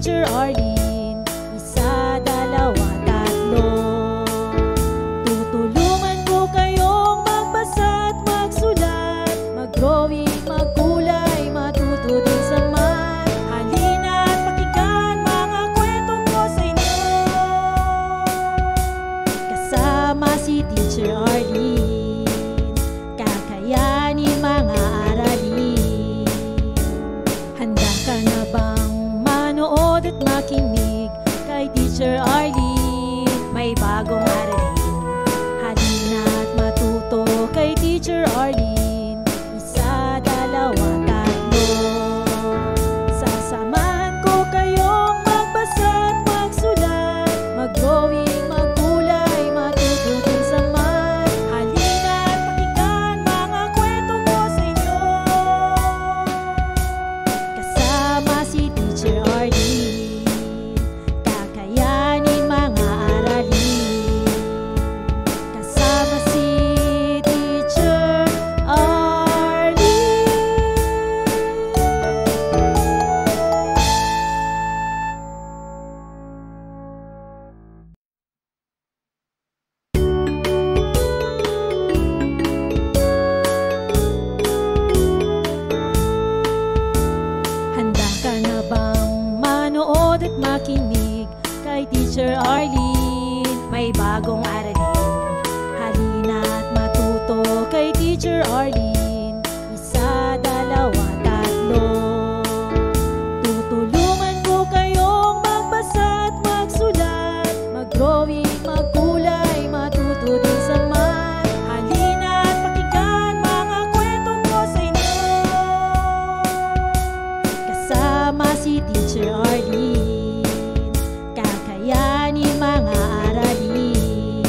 Teacher Arlene. Isa, dalawa, tatlo. Tutulungan ko kayong magbasa at magsulat, mag-drawing, magkulay, matuto din sa math. Halina at pakinggan mga kwento ko sa inyo. Kasama si Teacher Arlene, kakayanin mga aralin. Handa ka na bang manood at makinig kay Teacher Arlene? May bagong aralin. Halina at matuto kay Teacher Arlene. Isa, dalawa, tatlo. Sasamahan ko kayong magbasa at magsulat, mag-drawing, magkulay, matuto din sa math. Halina at pakinggan mga kwento ko sa inyo. Kasama si Teacher Arlene, kakayanin mga aralin. Kasama si Teacher Arlene. Handa ka na bang manood at makinig kay Teacher Arlene? May bagong aralin. Halina at matuto kay Teacher Arlene. Isa, dalawa, tatlo. Tutulungan ko kayong magbasa at magsulat, mag-drawing, magkulay, matuto din sa math. Halina at pakinggan mga kwento ko sa inyo. Kasama si Teacher Arlene, kakayanin mga aralin.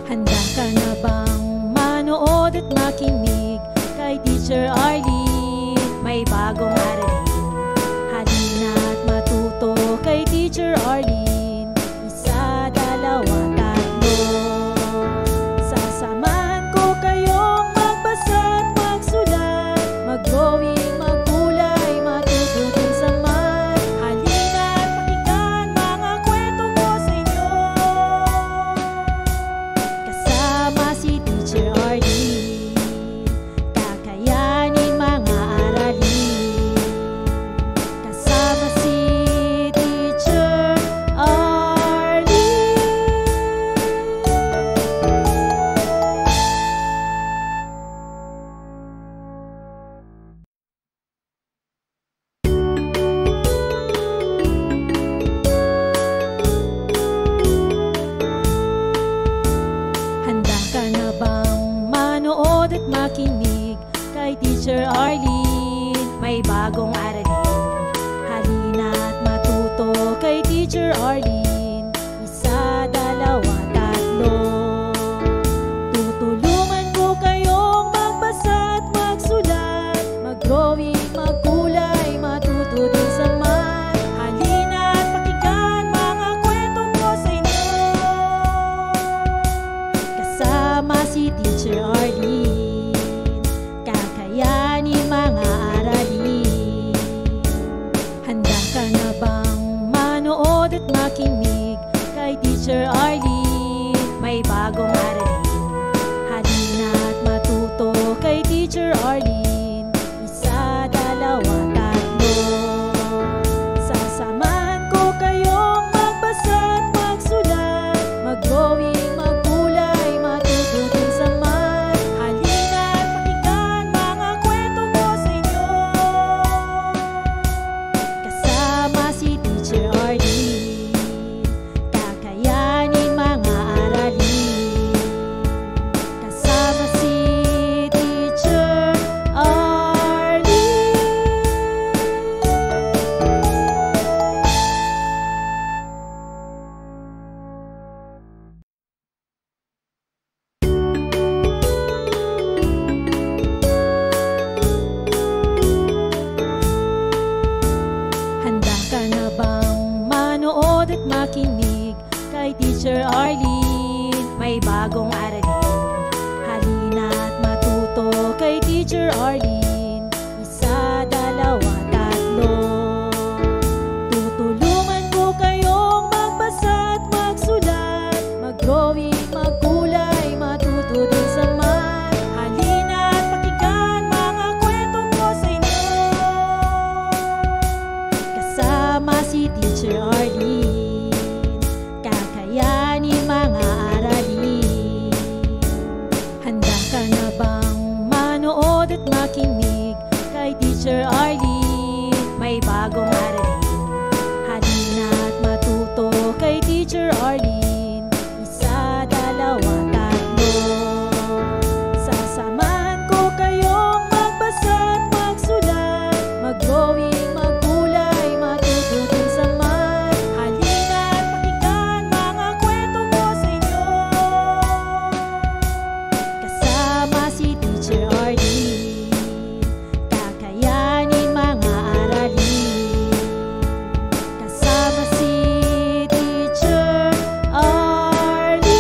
Handa ka na bang manood at makinig kay Teacher Arlene? May bagong aralin. Halina at matuto kay Teacher Arlene. Isa, dalawa, tatlo. Sasamahan ko kayong magbasa at magsulat, mag-drawing, magkulay, matuto din sa math. Halina at pakinggan mga kwento ko sa inyo. Kasama si Teacher Arlene, kakayanin mga aralin. Kasama si Teacher Arlene. Handa ka na bang manood at makinig kay Teacher Arlene? May bagong aralin. Halina at matuto kay Teacher Arlene. Isa, dalawa, tatlo. Tutulungan ko kayong magbasa at magsulat, mag-drawing, magkulay, matuto din sa math. Halina at pakinggan mga kwento ko sa inyo. Kasama si Teacher Arlene, kakayanin mga aralin. Handa ka na bang manood at makinig kay Teacher Arlene? May bagong aralin. Halina at matuto kay Teacher Arlene. Isa, dalawa, tatlo. Sasamahan ko kayong magbasa at magsulat, mag-drawing, magkulay, matuto din sa math. Halina at pakinggan mga kwento ko sa inyo. Kasama si Teacher Arlene, kakayanin mga aralin. Kasama si Teacher Arlene. Handa ka na bang manood at makinig kay Teacher Arlene? May bagong aralin. Halina at matuto kay Teacher Arlene. Isa, dalawa, tatlo. manood at makinig kay Teacher Arlene. May bagong aralin, halina at matuto kay Teacher Arlene. Isa, dalawa, tatlo. Sasamahan ko kayong magbasa at magsulat, mag-drawing, magkulay, matuto din sa math. Halina at pakinggan mga kwento ko sa inyo, kasama si Teacher Arlene. Kakayanin mga aralin, kasama si Teacher Arlene.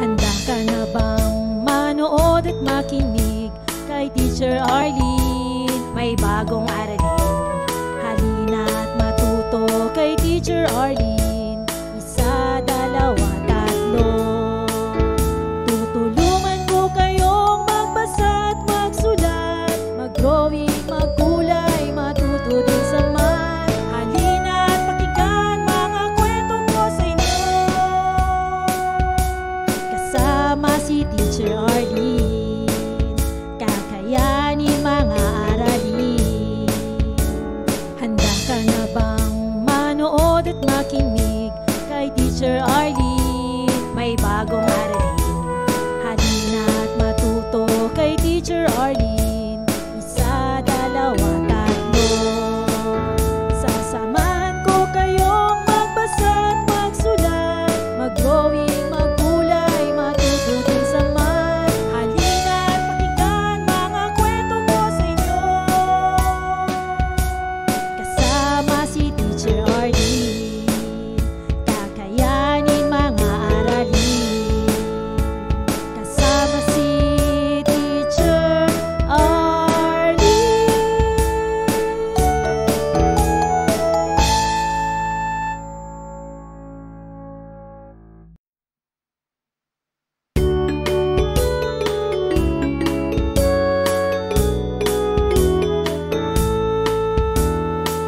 Handa ka na bang manood at makinig kay Teacher Arlene? May bagong aralin, halina at matuto kay Teacher Arlene. Isa, dalawa, tatlo. Tutulungan ko kayong magbasa at magsulat, mag-drawing, magkulay, matuto din sa math. Halina at pakinggan mga kwento ko sa inyo, kasama si Teacher Arlene. Kakayanin mga aralin. Handa ka na bang manood at makinig kay Teacher Arlene? May bagong aralin, halina at matuto kay Teacher Arlene. Isa, dalawa, tatlo. Sasamahan ko kayong magbasa at magsulat, mag-drawing, magkulay, matuto din sa math. Halina at pakinggan mga kwento ko sa inyo, kasama si Teacher Arlene. Kakayanin mga aralin, kasama si Teacher Arlene.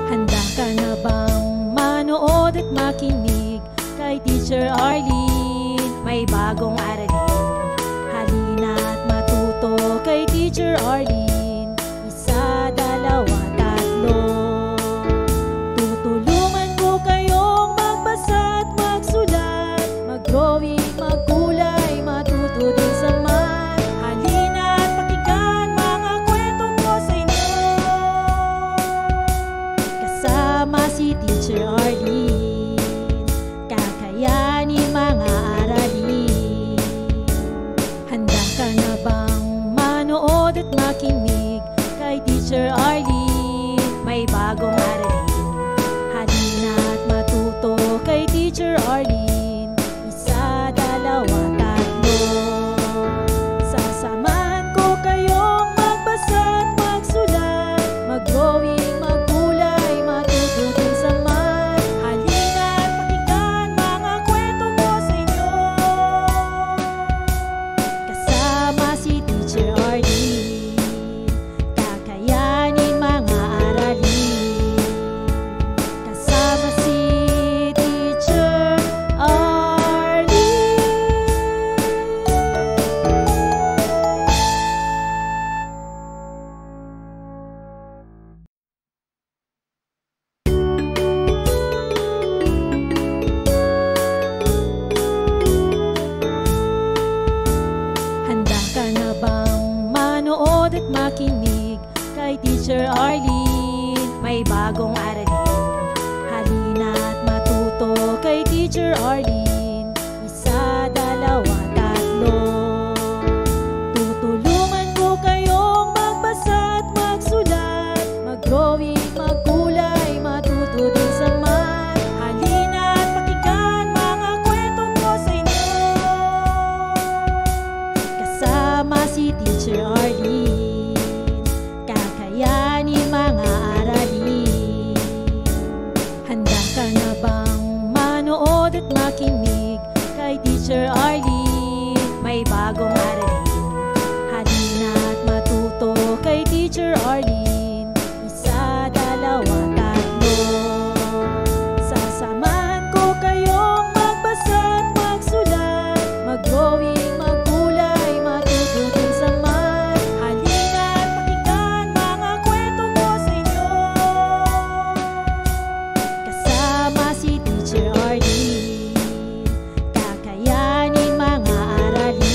Handa ka na bang manood at makinig kay Teacher Arlene? May bagong aralin, halina at matuto kay Teacher Arlene. Isa, dalawa, tatlo. Tutulungan ko kayong magbasa at magsulat, mag-drawing, magkulay, matuto din sa math. Halina at pakinggan mga kwento ko sa inyo, kasama si Teacher Arlene. Kakayanin mga aralin. Handa ka na bang manood at makinig kay Teacher Arlene? May bagong aralin, halina at matuto kay Teacher Arlene. Isa, dalawa, tatlo. Sasamahan ko kayong magbasa at magsulat, mag-drawing, magkulay, matuto din sa math. Halina at pakinggan mga kwento ko sa inyo, kasama si Teacher Arlene. Kakayanin mga aralin, kasama si Teacher Arlene. Handa ka na bang manood at makinig kay Teacher Arlene? May bagong aralin, halina at matuto kay Teacher Arlene. Isa, dalawa, tatlo. Tutulungan ko kayong magbasa at magsulat, mag-drawing, magkulay, matuto din sa math. Halina at pakinggan mga kwento ko sa inyo, kasama si Teacher Arlene. Kakayanin mga aralin. Handa ka na bang manood at makinig kay Teacher Arlene? May bagong aralin, Teacher Arlene. Isa, dalawa, tatlo. Sasamahan ko kayong magbasa at magsulat, mag-drawing, maggulay, matututong sa math. Halina't pakinggan mga kwento ko sa inyo. Kasama si Teacher Arlene, kakayanin mga aralin.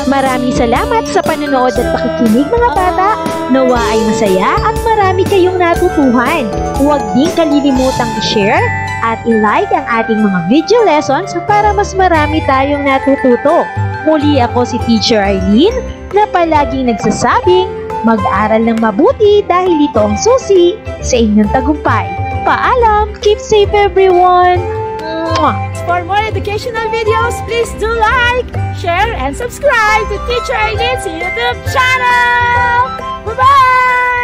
Maraming salamat sa panonood at pakikinig mga bata. Nawa ay masaya at marami kayong natutuhan. Huwag din kalilimutang i-share at i-like ang ating mga video lessons para mas marami tayong natututo. Muli ako si Teacher Arlene na palaging nagsasabing mag-aral ng mabuti dahil ito ang susi sa inyong tagumpay. Paalam! Keep safe everyone! Mwah! For more educational videos, please do like, share, and subscribe to Teacher Arlene's YouTube channel! Bye-bye!